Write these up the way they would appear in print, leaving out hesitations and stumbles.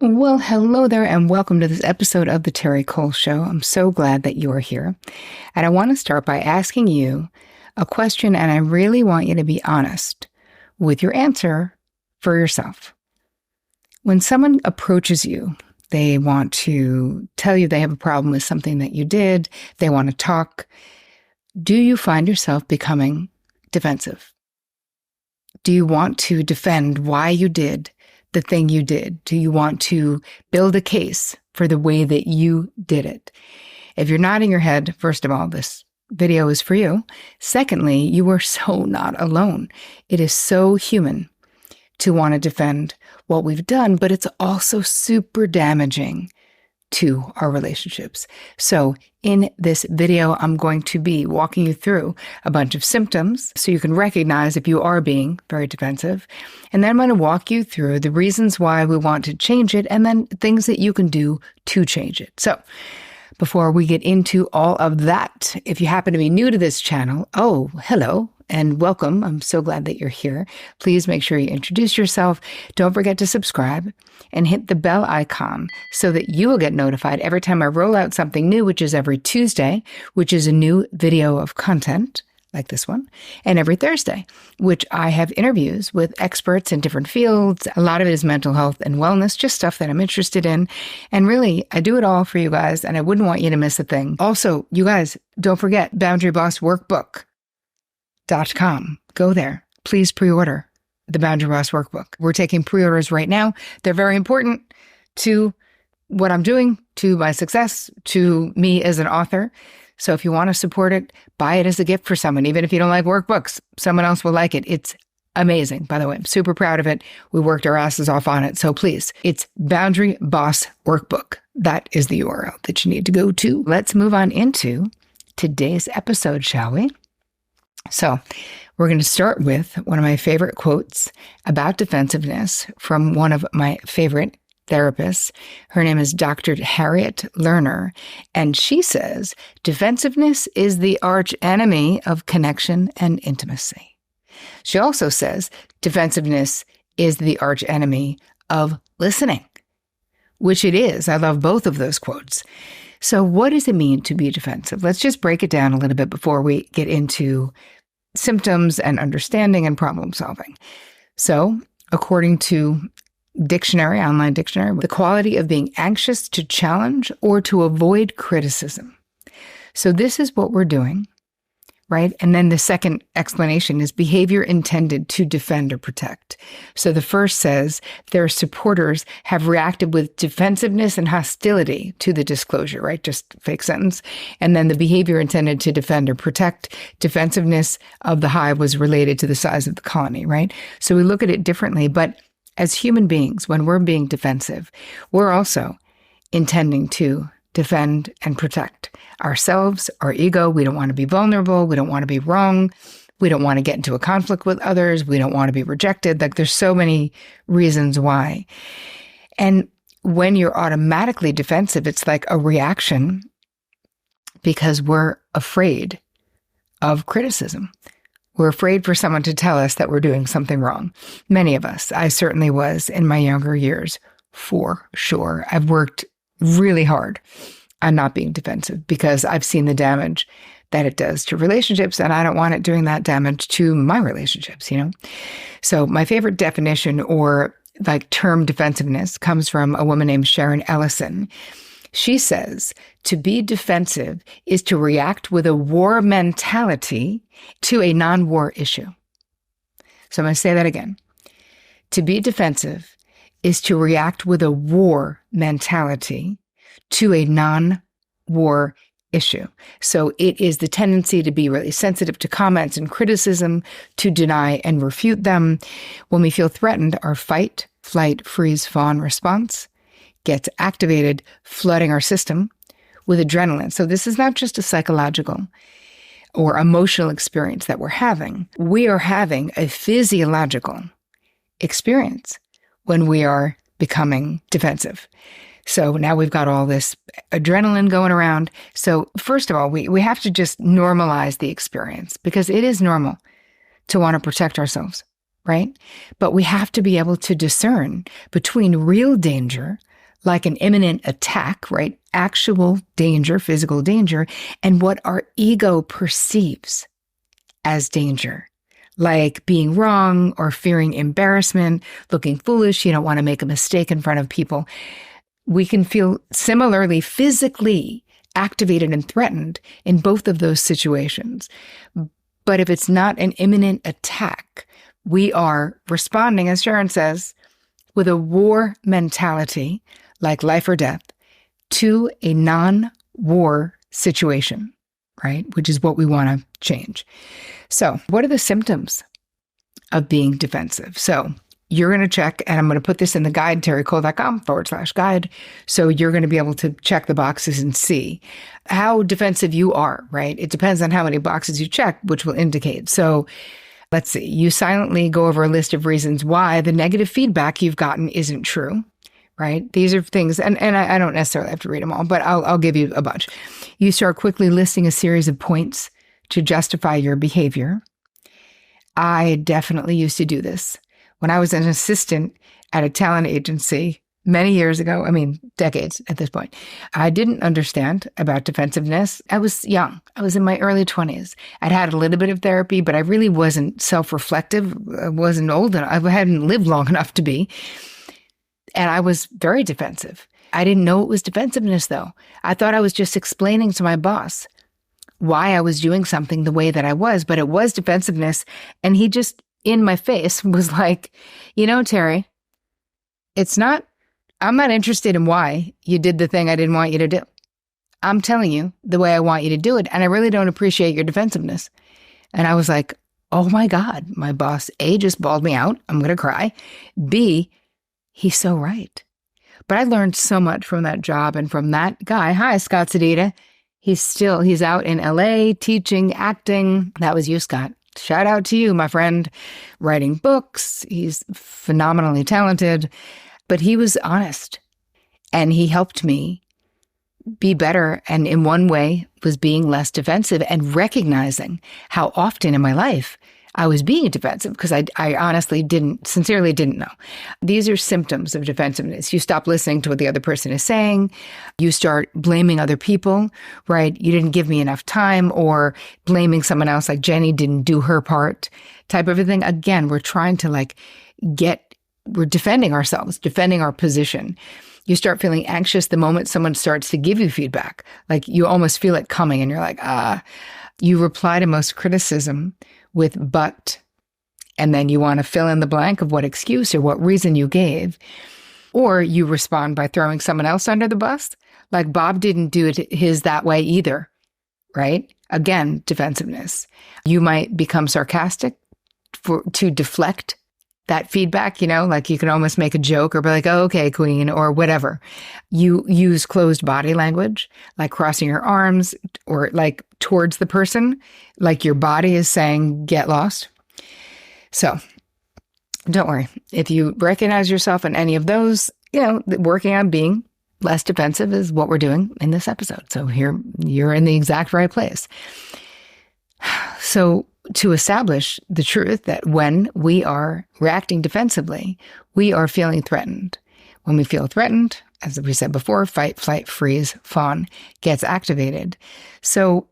Well, hello there, and welcome to this episode of the Terri Cole Show. I'm so glad that you are here. And I want to start by asking you a question, and I really want you to be honest with your answer for yourself. When someone approaches you, they want to tell you they have a problem with something that you did, they want to talk. Do you find yourself becoming defensive? Do you want to defend why you did the thing you did? Do you want to build a case for the way that you did it? If you're nodding your head, first of all, this video is for you. Secondly, you are so not alone. It is so human to want to defend what we've done, but it's also super damaging to our relationships. So in this video, I'm going to be walking you through a bunch of symptoms so you can recognize if you are being very defensive. And then I'm going to walk you through the reasons why we want to change it and then things that you can do to change it. So before we get into all of that, if you happen to be new to this channel, hello. And welcome. I'm so glad that you're here. Please make sure you introduce yourself. Don't forget to subscribe and hit the bell icon so that you will get notified every time I roll out something new, which is every Tuesday, which is a new video of content like this one, and every Thursday, which I have interviews with experts in different fields. A lot of it is mental health and wellness, just stuff that I'm interested in. And really, I do it all for you guys, and I wouldn't want you to miss a thing. Also, you guys, don't forget Boundary Boss Workbook. .com. Go there. Please pre-order the Boundary Boss Workbook. We're taking pre-orders right now. They're very important to what I'm doing, to my success, to me as an author. So if you want to support it, buy it as a gift for someone. Even if you don't like workbooks, someone else will like it. It's amazing. By the way, I'm super proud of it. We worked our asses off on it. So please, it's Boundary Boss Workbook. That is the URL that you need to go to. Let's move on into today's episode, shall we? So we're going to start with one of my favorite quotes about defensiveness from one of my favorite therapists. Her name is Dr. Harriet Lerner, and she says, defensiveness is the arch enemy of connection and intimacy. She also says, defensiveness is the arch enemy of listening, which it is. I love both of those quotes. So what does it mean to be defensive? Let's just break it down a little bit before we get into symptoms and understanding and problem solving. So according to dictionary, online dictionary, the quality of being anxious to challenge or to avoid criticism. So this is what we're doing, right? And then the second explanation is behavior intended to defend or protect. So the first says their supporters have reacted with defensiveness and hostility to the disclosure, right? Just fake sentence. And then the behavior intended to defend or protect, defensiveness of the hive was related to the size of the colony, right? So we look at it differently, but as human beings, when we're being defensive, we're also intending to defend and protect ourselves, our ego. We don't want to be vulnerable. We don't want to be wrong. We don't want to get into a conflict with others. We don't want to be rejected. Like there's so many reasons why. And when you're automatically defensive, it's like a reaction because we're afraid of criticism. We're afraid for someone to tell us that we're doing something wrong. Many of us, I certainly was in my younger years, for sure. I've worked really hard on not being defensive because I've seen the damage that it does to relationships, and I don't want it doing that damage to my relationships, you know? So my favorite definition or like term defensiveness comes from a woman named Sharon Ellison. She says, to be defensive is to react with a war mentality to a non-war issue. So I'm going to say that again. To be defensive is to react with a war mentality to a non-war issue. So it is the tendency to be really sensitive to comments and criticism, to deny and refute them. When we feel threatened, our fight, flight, freeze, fawn response gets activated, flooding our system with adrenaline. So this is not just a psychological or emotional experience that we're having. We are having a physiological experience when we are becoming defensive. So now we've got all this adrenaline going around. So first of all, we have to just normalize the experience because it is normal to want to protect ourselves, right? But we have to be able to discern between real danger, like an imminent attack, right? Actual danger, physical danger, and what our ego perceives as danger, like being wrong or fearing embarrassment, looking foolish. You don't want to make a mistake in front of people. We can feel similarly physically activated and threatened in both of those situations. But if it's not an imminent attack, we are responding, as Sharon says, with a war mentality, like life or death, to a non-war situation, right? Which is what we want to change. So what are the symptoms of being defensive? So you're going to check, and I'm going to put this in the guide, terricole.com/guide. So you're going to be able to check the boxes and see how defensive you are, right? It depends on how many boxes you check, which will indicate. So let's see, you silently go over a list of reasons why the negative feedback you've gotten isn't true, right? These are things, and I don't necessarily have to read them all, but I'll give you a bunch. You start quickly listing a series of points to justify your behavior. I definitely used to do this. When I was an assistant at a talent agency many years ago, decades at this point, I didn't understand about defensiveness. I was young. I was in my early 20s. I'd had a little bit of therapy, but I really wasn't self-reflective. I wasn't old enough. I hadn't lived long enough to be. And I was very defensive. I didn't know it was defensiveness, though. I thought I was just explaining to my boss why I was doing something the way that I was, but it was defensiveness. And he just, in my face, was like, Terri, I'm not interested in why you did the thing I didn't want you to do. I'm telling you the way I want you to do it, and I really don't appreciate your defensiveness. And I was like, oh my God, my boss, A, just bawled me out. I'm going to cry. B, he's so right. But I learned so much from that job and from that guy. Hi, Scott Sedita. He's out in LA teaching, acting. That was you, Scott. Shout out to you, my friend, writing books. He's phenomenally talented, but he was honest and he helped me be better. And in one way was being less defensive and recognizing how often in my life I was being defensive because I honestly sincerely didn't know. These are symptoms of defensiveness. You stop listening to what the other person is saying. You start blaming other people, right? You didn't give me enough time, or blaming someone else like Jenny didn't do her part type of a thing. Again, we're trying to we're defending ourselves, defending our position. You start feeling anxious the moment someone starts to give you feedback. Like you almost feel it coming and you're like, You reply to most criticism with but, and then you want to fill in the blank of what excuse or what reason you gave. Or you respond by throwing someone else under the bus. Like Bob didn't do it his that way either, right? Again, defensiveness. You might become sarcastic to deflect that feedback, like you can almost make a joke or be like, oh, okay, queen, or whatever. You use closed body language, like crossing your arms or like towards the person, like your body is saying, get lost. So don't worry. If you recognize yourself in any of those, working on being less defensive is what we're doing in this episode. So here you're in the exact right place. So to establish the truth that when we are reacting defensively, we are feeling threatened. When we feel threatened, as we said before, fight, flight, freeze, fawn gets activated. So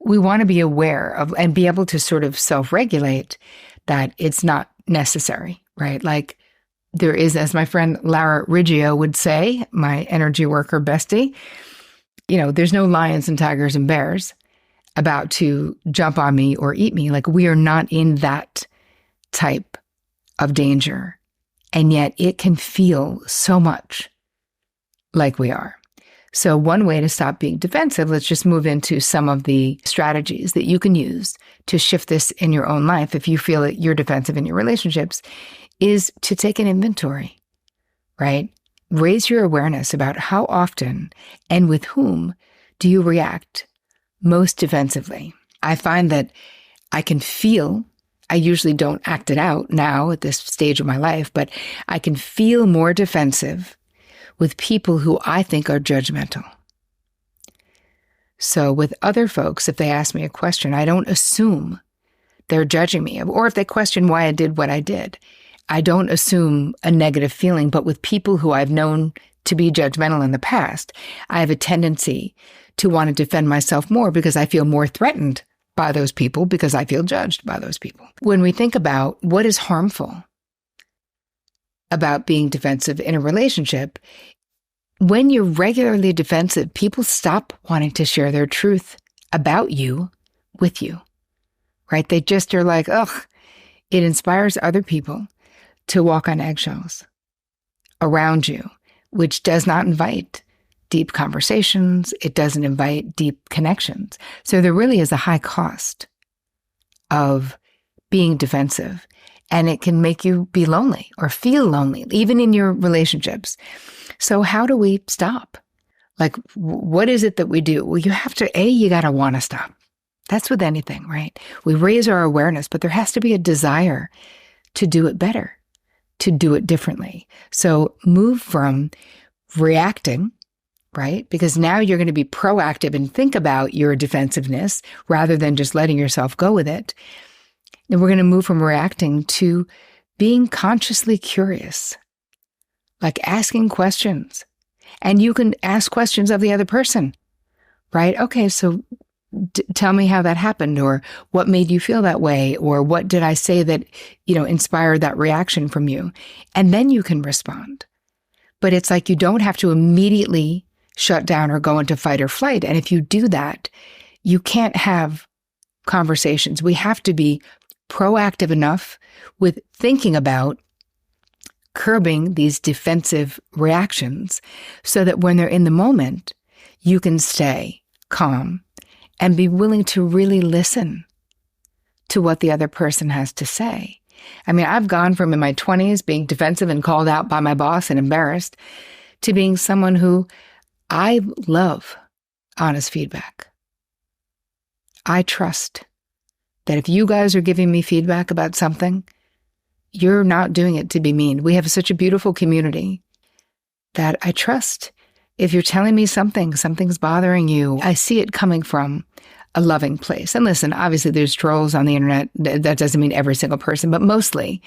we want to be aware of and be able to sort of self-regulate that it's not necessary, right? Like there is, as my friend Lara Riggio would say, my energy worker bestie, there's no lions and tigers and bears about to jump on me or eat me. Like we are not in that type of danger. And yet it can feel so much like we are. So one way to stop being defensive, let's just move into some of the strategies that you can use to shift this in your own life if you feel that you're defensive in your relationships, is to take an inventory, right? Raise your awareness about how often and with whom do you react most defensively. I find that I usually don't act it out now at this stage of my life, but I can feel more defensive with people who I think are judgmental. So with other folks, if they ask me a question, I don't assume they're judging me. Or if they question why I did what I did, I don't assume a negative feeling. But with people who I've known to be judgmental in the past, I have a tendency to want to defend myself more because I feel more threatened by those people because I feel judged by those people. When we think about what is harmful about being defensive in a relationship, when you're regularly defensive, people stop wanting to share their truth about you with you, right? They just are like, ugh, it inspires other people to walk on eggshells around you, which does not invite deep conversations. It doesn't invite deep connections. So there really is a high cost of being defensive, and it can make you be lonely or feel lonely, even in your relationships. So how do we stop? Like, what is it that we do? Well, you got to want to stop. That's with anything, right? We raise our awareness, but there has to be a desire to do it better, to do it differently. So move from reacting, right? Because now you're going to be proactive and think about your defensiveness rather than just letting yourself go with it. And we're going to move from reacting to being consciously curious, like asking questions. And you can ask questions of the other person, right? Okay, so tell me how that happened, or what made you feel that way, or what did I say that, inspired that reaction from you? And then you can respond. But it's like you don't have to immediately shut down or go into fight or flight. And if you do that, you can't have conversations. We have to be proactive enough with thinking about curbing these defensive reactions so that when they're in the moment, you can stay calm and be willing to really listen to what the other person has to say. I mean, I've gone from in my 20s being defensive and called out by my boss and embarrassed to being someone who I love honest feedback. I trust that if you guys are giving me feedback about something, you're not doing it to be mean. We have such a beautiful community that I trust. If you're telling me something's bothering you, I see it coming from a loving place. And listen, obviously there's trolls on the internet. That doesn't mean every single person, but mostly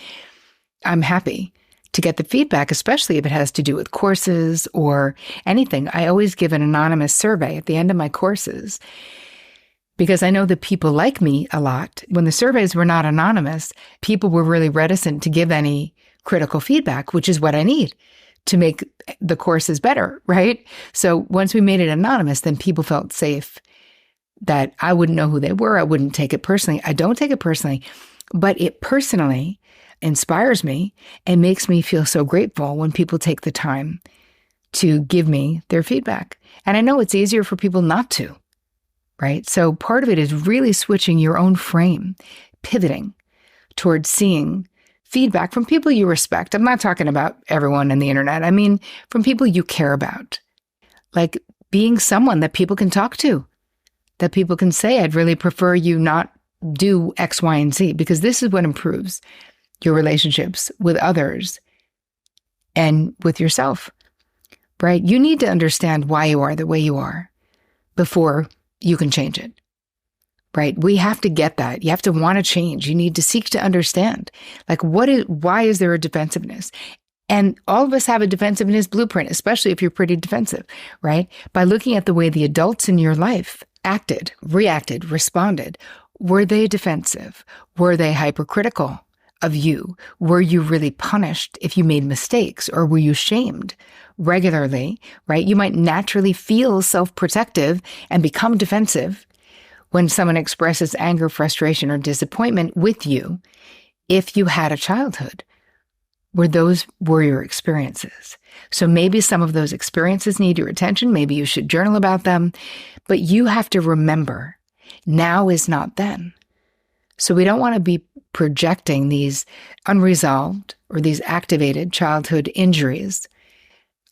I'm happy to get the feedback, especially if it has to do with courses or anything. I always give an anonymous survey at the end of my courses because I know that people like me a lot. When the surveys were not anonymous, people were really reticent to give any critical feedback, which is what I need to make the courses better, right? So once we made it anonymous, then people felt safe that I wouldn't know who they were. I wouldn't take it personally. I don't take it personally, but it personally inspires me and makes me feel so grateful when people take the time to give me their feedback. And I know it's easier for people not to, right? So part of it is really switching your own frame, pivoting towards seeing feedback from people you respect. I'm not talking about everyone on the internet. I mean, from people you care about, like being someone that people can talk to, that people can say, I'd really prefer you not do X, Y, and Z, because this is what improves your relationships with others and with yourself, right? You need to understand why you are the way you are before you can change it, right? We have to get that. You have to want to change. You need to seek to understand, like, why is there a defensiveness? And all of us have a defensiveness blueprint, especially if you're pretty defensive, right? By looking at the way the adults in your life acted, reacted, responded. Were they defensive? Were they hypercritical of you? Were you really punished if you made mistakes, or were you shamed regularly, right? You might naturally feel self-protective and become defensive when someone expresses anger, frustration, or disappointment with you if you had a childhood where those were your experiences. So maybe some of those experiences need your attention. Maybe you should journal about them, but you have to remember now is not then. So we don't want to be projecting these unresolved or these activated childhood injuries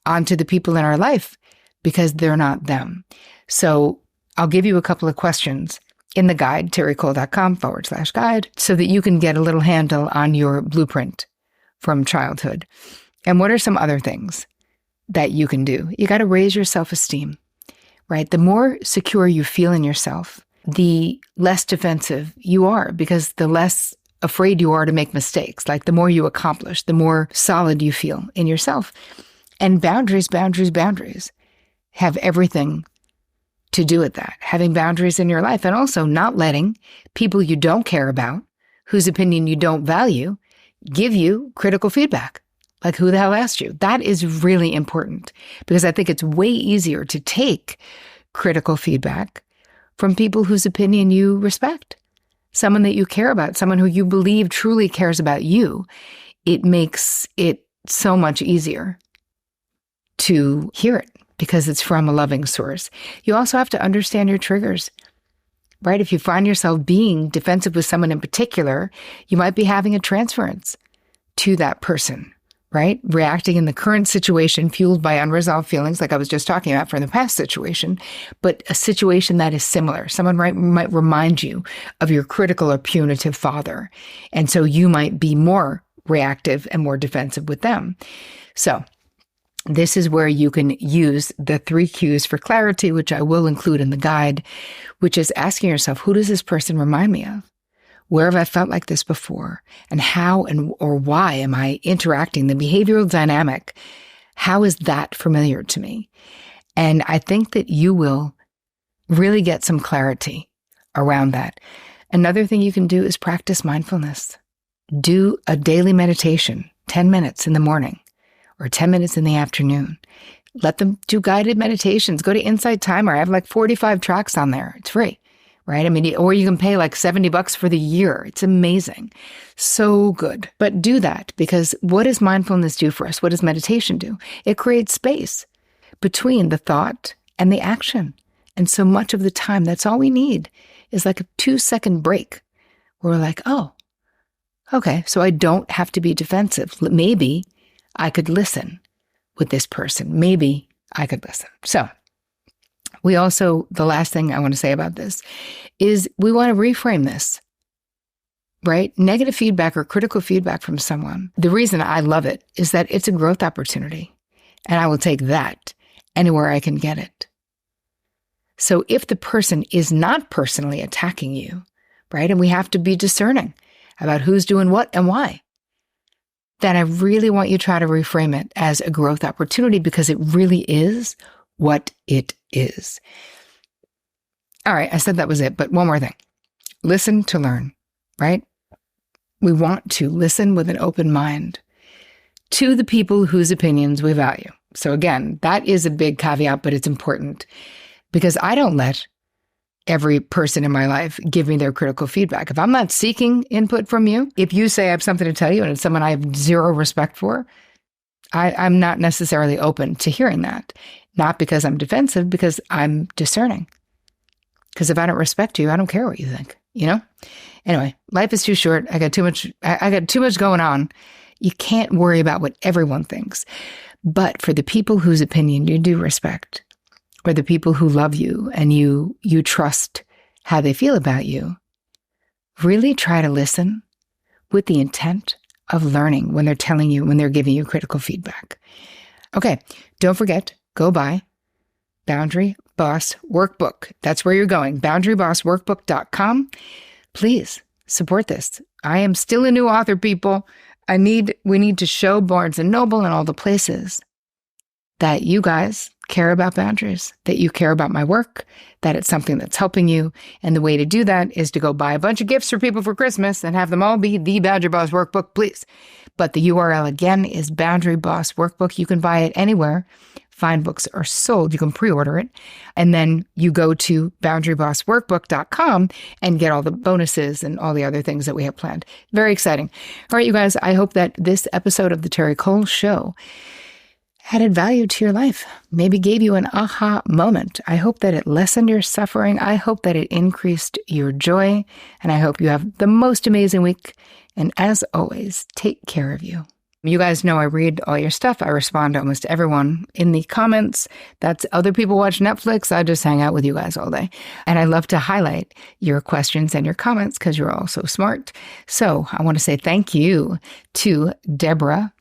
onto the people in our life because they're not them. So I'll give you a couple of questions in the guide, terricole.com/guide, so that you can get a little handle on your blueprint from childhood. And what are some other things that you can do? You got to raise your self-esteem, right? The more secure you feel in yourself, the less defensive you are, because the less afraid you are to make mistakes. Like the more you accomplish, the more solid you feel in yourself. And boundaries have everything to do with that. Having boundaries in your life, and also not letting people you don't care about, whose opinion you don't value, give you critical feedback. Like, who the hell asked you? That is really important, because I think it's way easier to take critical feedback from people whose opinion you respect, someone that you care about, someone who you believe truly cares about you. It makes it so much easier to hear it because it's from a loving source. You also have to understand your triggers, right? If you find yourself being defensive with someone in particular, you might be having a transference to that person, right? Reacting in the current situation fueled by unresolved feelings, like I was just talking about from the past situation, but a situation that is similar. Someone might remind you of your critical or punitive father. And so you might be more reactive and more defensive with them. So this is where you can use the 3 cues for clarity, which I will include in the guide, which is asking yourself, who does this person remind me of? Where have I felt like this before? And how or why am I interacting? The behavioral dynamic, how is that familiar to me? And I think that you will really get some clarity around that. Another thing you can do is practice mindfulness. Do a daily meditation, 10 minutes in the morning or 10 minutes in the afternoon. Let them do guided meditations. Go to Insight Timer. I have like 45 tracks on there. It's free. Right? I mean, or you can pay like $70 for the year. It's amazing. So good. But do that, because what does mindfulness do for us? What does meditation do? It creates space between the thought and the action. And so much of the time, that's all we need is like a 2-second break where we're like, oh, okay, so I don't have to be defensive. Maybe I could listen with this person. Maybe I could listen. So the last thing I want to say about this is we want to reframe this, right? Negative feedback or critical feedback from someone. The reason I love it is that it's a growth opportunity, and I will take that anywhere I can get it. So if the person is not personally attacking you, right? And we have to be discerning about who's doing what and why, then I really want you to try to reframe it as a growth opportunity, because it really is what it is. All right, I said that was it, but one more thing. Listen to learn, right? We want to listen with an open mind to the people whose opinions we value. So again, that is a big caveat, but it's important, because I don't let every person in my life give me their critical feedback. If I'm not seeking input from you, if you say I have something to tell you and it's someone I have zero respect for, I'm not necessarily open to hearing that. Not because I'm defensive, because I'm discerning. Because if I don't respect you, I don't care what you think, you know? Anyway, life is too short. I got too much going on. You can't worry about what everyone thinks. But for the people whose opinion you do respect, or the people who love you and you trust how they feel about you, really try to listen with the intent of learning when they're telling you, when they're giving you critical feedback. Okay, don't forget, go buy Boundary Boss Workbook. That's where you're going, boundarybossworkbook.com. Please support this. I am still a new author, people. We need to show Barnes & Noble and all the places that you guys care about boundaries, that you care about my work, that it's something that's helping you. And the way to do that is to go buy a bunch of gifts for people for Christmas and have them all be the Boundary Boss Workbook, please. But the URL again is Boundary Boss Workbook. You can buy it anywhere fine books are sold. You can pre-order it. And then you go to boundarybossworkbook.com and get all the bonuses and all the other things that we have planned. Very exciting. All right, you guys, I hope that this episode of the Terri Cole Show added value to your life, maybe gave you an aha moment. I hope that it lessened your suffering. I hope that it increased your joy. And I hope you have the most amazing week. And as always, take care of you. You guys know I read all your stuff. I respond to almost everyone in the comments. That's other people watch Netflix. I just hang out with you guys all day. And I love to highlight your questions and your comments because you're all so smart. So I want to say thank you to Deborah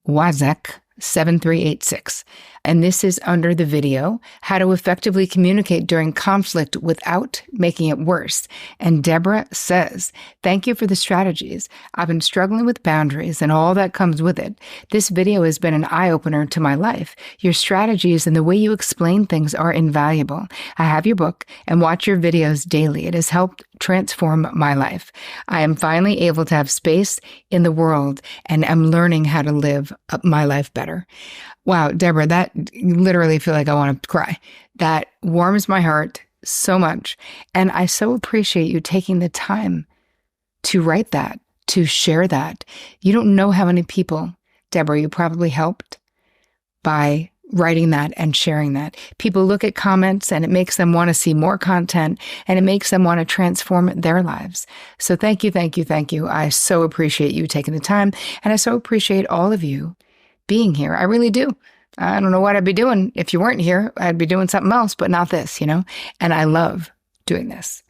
Wazek 7386. And this is under the video, How to Effectively Communicate During Conflict Without Making It Worse. And Deborah says, thank you for the strategies. I've been struggling with boundaries and all that comes with it. This video has been an eye-opener to my life. Your strategies and the way you explain things are invaluable. I have your book and watch your videos daily. It has helped transform my life. I am finally able to have space in the world and I'm learning how to live my life better. Wow, Deborah, that literally feel like I want to cry. That warms my heart so much. And I so appreciate you taking the time to write that, to share that. You don't know how many people, Deborah, you probably helped by writing that and sharing that. People look at comments and it makes them want to see more content and it makes them want to transform their lives. So thank you, thank you, thank you. I so appreciate you taking the time and I so appreciate all of you being here. I really do. I don't know what I'd be doing if you weren't here. I'd be doing something else, but not this, And I love doing this.